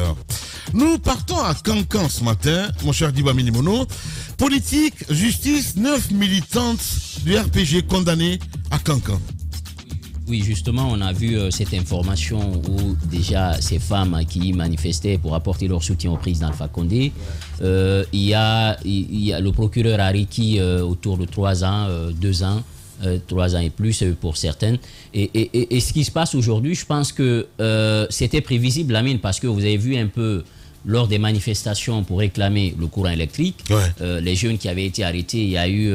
Alors, nous partons à Cancan ce matin, mon cher Diba Minimono. Politique, justice, 9 militantes du RPG condamnées à Cancan. Oui, justement, on a vu cette information où déjà ces femmes qui manifestaient pour apporter leur soutien au président Alpha Condé, il y a le procureur a requis autour de 3 ans, 2 ans, 3 ans et plus pour certaines. Et ce qui se passe aujourd'hui, je pense que c'était prévisible, Lamine, parce que vous avez vu un peu lors des manifestations pour réclamer le courant électrique, les jeunes qui avaient été arrêtés, il y a eu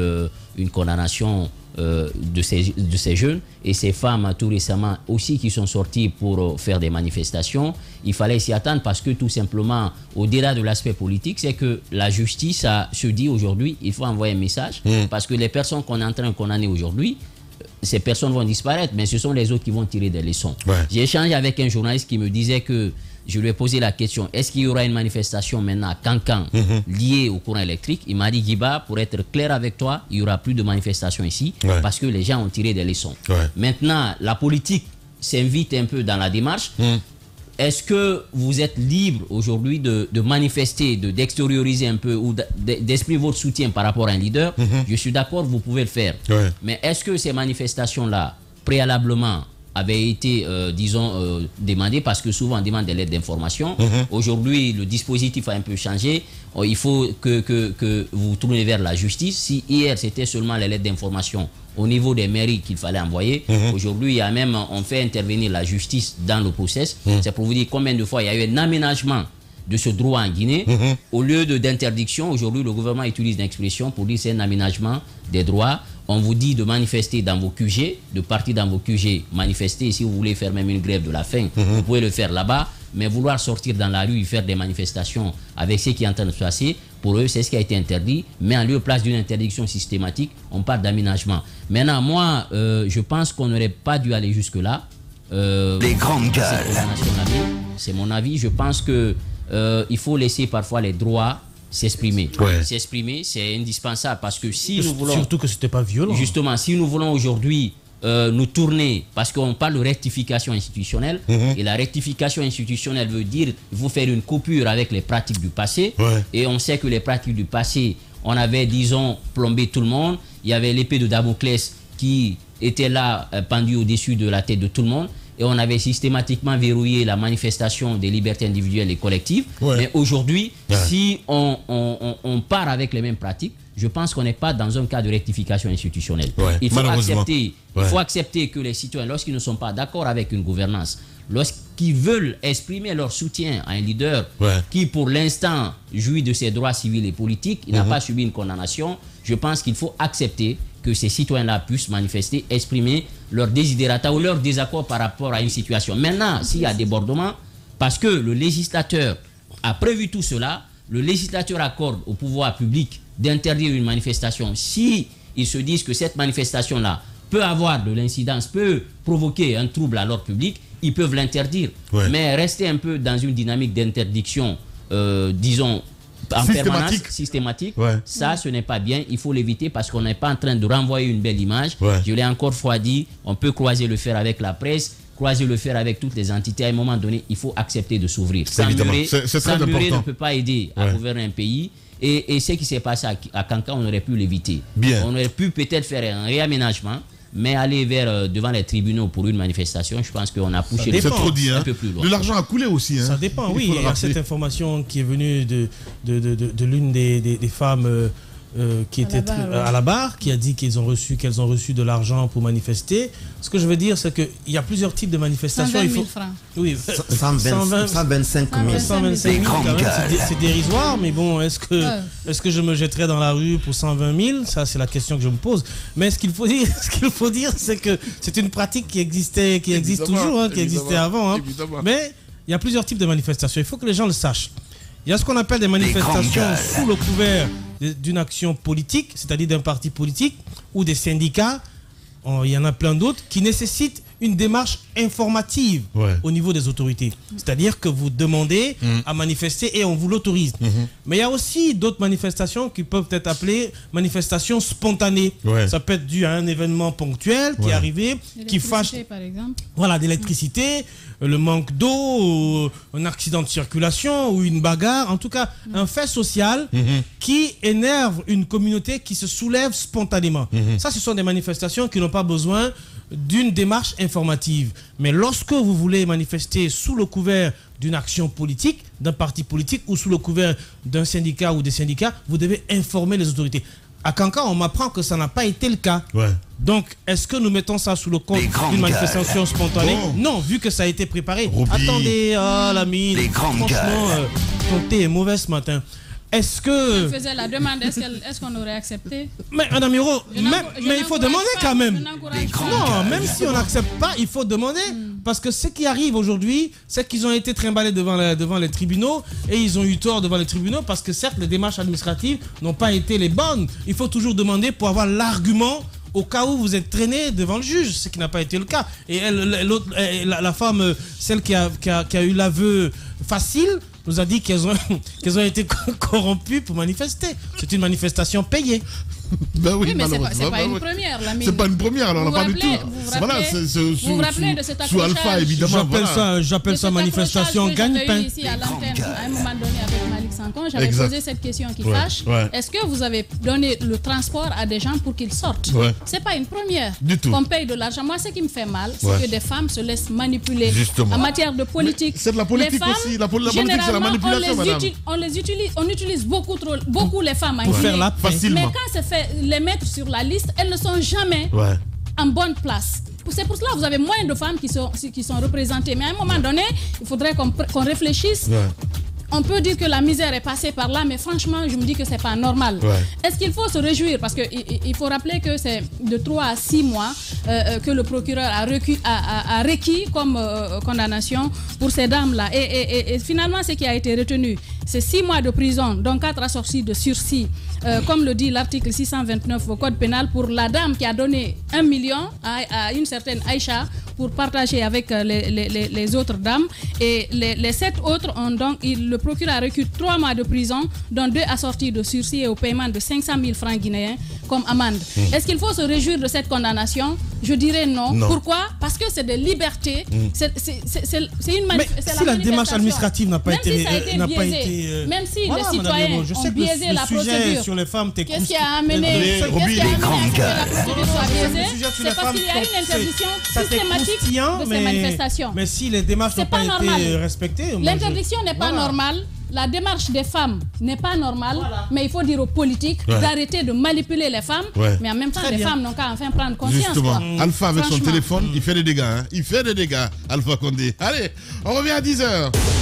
une condamnation de ces jeunes et ces femmes tout récemment aussi qui sont sorties pour faire des manifestations. Il fallait s'y attendre parce que tout simplement, au-delà de l'aspect politique, c'est que la justice se dit aujourd'hui, il faut envoyer un message parce que les personnes qu'on est en train de condamner aujourd'hui, ces personnes vont disparaître, mais ce sont les autres qui vont tirer des leçons. J'ai échangé avec un journaliste qui me disait que je lui ai posé la question, est-ce qu'il y aura une manifestation maintenant à Cancan liée au courant électrique? Il m'a dit, Guiba, pour être clair avec toi, il n'y aura plus de manifestation ici parce que les gens ont tiré des leçons. Maintenant, la politique s'invite un peu dans la démarche. Est-ce que vous êtes libre aujourd'hui de manifester, d'extérioriser un peu ou d'exprimer votre soutien par rapport à un leader? Je suis d'accord, vous pouvez le faire. Mais est-ce que ces manifestations-là, préalablement, avait été, demandé parce que souvent on demande des lettres d'information. Aujourd'hui, le dispositif a un peu changé. Il faut que vous tournez vers la justice. Si hier, c'était seulement les lettres d'information au niveau des mairies qu'il fallait envoyer, aujourd'hui, il y a même, on fait intervenir la justice dans le process. C'est pour vous dire combien de fois il y a eu un aménagement de ce droit en Guinée. Au lieu d'interdiction, aujourd'hui, le gouvernement utilise une expression pour dire c'est un aménagement des droits. On vous dit de manifester dans vos QG, de partir dans vos QG, manifester. Si vous voulez faire même une grève de la faim, vous pouvez le faire là-bas. Mais vouloir sortir dans la rue et faire des manifestations avec ce qui est en train de se passer, pour eux, c'est ce qui a été interdit. Mais en lieu et place d'une interdiction systématique, on parle d'aménagement. Maintenant, moi, je pense qu'on n'aurait pas dû aller jusque-là. Les grandes gueules. C'est mon avis. Je pense que il faut laisser parfois les droits s'exprimer. S'exprimer, c'est indispensable parce que si nous voulons... Surtout que c'était pas violent. Justement, si nous voulons aujourd'hui nous tourner, parce qu'on parle de rectification institutionnelle, et la rectification institutionnelle veut dire qu'il faut faire une coupure avec les pratiques du passé, et on sait que les pratiques du passé, on avait, disons, plombé tout le monde, il y avait l'épée de Damoclès qui était là, pendue au-dessus de la tête de tout le monde, et on avait systématiquement verrouillé la manifestation des libertés individuelles et collectives. Mais aujourd'hui, si on part avec les mêmes pratiques, je pense qu'on n'est pas dans un cas de rectification institutionnelle. Il faut accepter que les citoyens, lorsqu'ils ne sont pas d'accord avec une gouvernance, lorsqu'ils veulent exprimer leur soutien à un leader qui, pour l'instant, jouit de ses droits civils et politiques, il n'a pas subi une condamnation, je pense qu'il faut accepter que ces citoyens-là puissent manifester, exprimer leur désidérata ou leur désaccord par rapport à une situation. Maintenant, s'il y a débordement, parce que le législateur a prévu tout cela, le législateur accorde au pouvoir public d'interdire une manifestation. Si ils se disent que cette manifestation-là peut avoir de l'incidence, peut provoquer un trouble à l'ordre public, ils peuvent l'interdire. Mais rester un peu dans une dynamique d'interdiction, disons, en permanence, systématique, ça ce n'est pas bien, il faut l'éviter parce qu'on n'est pas en train de renvoyer une belle image. Je l'ai encore fois dit, on peut croiser le fer avec la presse, croiser le fer avec toutes les entités. À un moment donné, il faut accepter de s'ouvrir. Sans murer ne peut pas aider à gouverner un pays. Et ce qui s'est passé à Cancan, on aurait pu l'éviter. On aurait pu peut-être faire un réaménagement, mais aller devant les tribunaux pour une manifestation, je pense qu'on a poussé un peu plus loin. De l'argent a coulé aussi. Ça dépend, oui. Il y a cette information qui est venue de l'une des femmes qui était à la barre, qui a dit qu'elles ont reçu de l'argent pour manifester. Ce que je veux dire, c'est qu'il y a plusieurs types de manifestations. 120 000 francs. Oui, 125 000. 125 000, c'est dérisoire, mais bon, est-ce que je me jetterais dans la rue pour 120 000? Ça, c'est la question que je me pose. Mais ce qu'il faut dire, c'est que c'est une pratique qui existe toujours, qui existait avant. Mais il y a plusieurs types de manifestations. Il faut que les gens le sachent. Il y a ce qu'on appelle des manifestations sous le couvert d'une action politique, c'est-à-dire d'un parti politique ou des syndicats. Il y en a plein d'autres qui nécessitent une démarche informative au niveau des autorités. C'est-à-dire que vous demandez à manifester et on vous l'autorise. Mais il y a aussi d'autres manifestations qui peuvent être appelées manifestations spontanées. Ça peut être dû à un événement ponctuel qui est arrivé, qui fâche, par exemple. Voilà, d'électricité, le manque d'eau, un accident de circulation ou une bagarre. En tout cas, un fait social qui énerve une communauté qui se soulève spontanément. Ça, ce sont des manifestations qui n'ont pas besoin d'une démarche informative. Mais lorsque vous voulez manifester sous le couvert d'une action politique, d'un parti politique ou sous le couvert d'un syndicat ou des syndicats, vous devez informer les autorités. À Kankan, on m'apprend que ça n'a pas été le cas. Donc, est-ce que nous mettons ça sous le compte d'une manifestation spontanée? Non, vu que ça a été préparé. Attendez, l'ami, franchement, ton thé est mauvais ce matin. Est-ce que... Je faisais la demande, est-ce qu'on aurait accepté? Mais Madame Hiro, mais il faut demander quand même. Non, même si on n'accepte pas, il faut demander. Parce que ce qui arrive aujourd'hui, c'est qu'ils ont été trimballés devant les tribunaux et ils ont eu tort devant les tribunaux parce que certes, les démarches administratives n'ont pas été les bonnes. Il faut toujours demander pour avoir l'argument au cas où vous êtes traîné devant le juge, ce qui n'a pas été le cas. Et la femme, celle qui a eu l'aveu facile, nous a dit qu'elles ont été corrompues pour manifester. C'est une manifestation payée. Ben oui, mais c'est pas une première. C'est pas une première, alors on n'a pas du tout. Vous vous rappelez de cet accrochage? Sous Alpha, évidemment. J'appelle ça manifestation gagne-pain. Ici à l'antenne, à un moment donné avec Malik Sankan, j'avais posé cette question qui fâche. Est-ce que vous avez donné le transport à des gens pour qu'ils sortent? C'est pas une première. Du tout. On paye de l'argent. Moi, ce qui me fait mal, c'est que des femmes se laissent manipuler. Justement. En matière de politique. C'est de la politique aussi. La politique, c'est la manipulation, madame. On utilise beaucoup les femmes pour faire la facilement. Mais quand c'est fait, les mettre sur la liste, elles ne sont jamais en bonne place. C'est pour cela que vous avez moins de femmes qui sont représentées. Mais à un moment donné, il faudrait qu'on réfléchisse. On peut dire que la misère est passée par là, mais franchement, je me dis que c'est pas normal. Est-ce qu'il faut se réjouir? Parce qu'il faut rappeler que c'est de 3 à 6 mois que le procureur a requis comme condamnation pour ces dames-là. Et finalement, ce qui a été retenu, c'est 6 mois de prison, dont 4 assortis de sursis, comme le dit l'article 629 au Code pénal, pour la dame qui a donné 1 million à une certaine Aïcha pour partager avec les autres dames. Et les 7 autres ont donc... Le procureur a requis 3 mois de prison, dont 2 assortis de sursis et au paiement de 500 000 francs guinéens comme amende. Est-ce qu'il faut se réjouir de cette condamnation? Je dirais non. Pourquoi? Parce que c'est des libertés. C'est une manifestation. Si la démarche administrative n'a pas été... Même si les citoyens ont biaisé la procédure. Sur les femmes, qu'est-ce qui a amené à ce que la procédure soit biaisée? C'est parce qu'il y a une interdiction systématique de ces manifestations. Mais si les démarches n'ont pas été respectées... L'interdiction n'est pas normale. La démarche des femmes n'est pas normale, mais il faut dire aux politiques d'arrêter de manipuler les femmes. Mais en même temps, les femmes n'ont qu'à enfin prendre conscience. Justement, Alpha avec son téléphone, il fait des dégâts. Il fait des dégâts, Alpha Condé. Allez, on revient à 10h.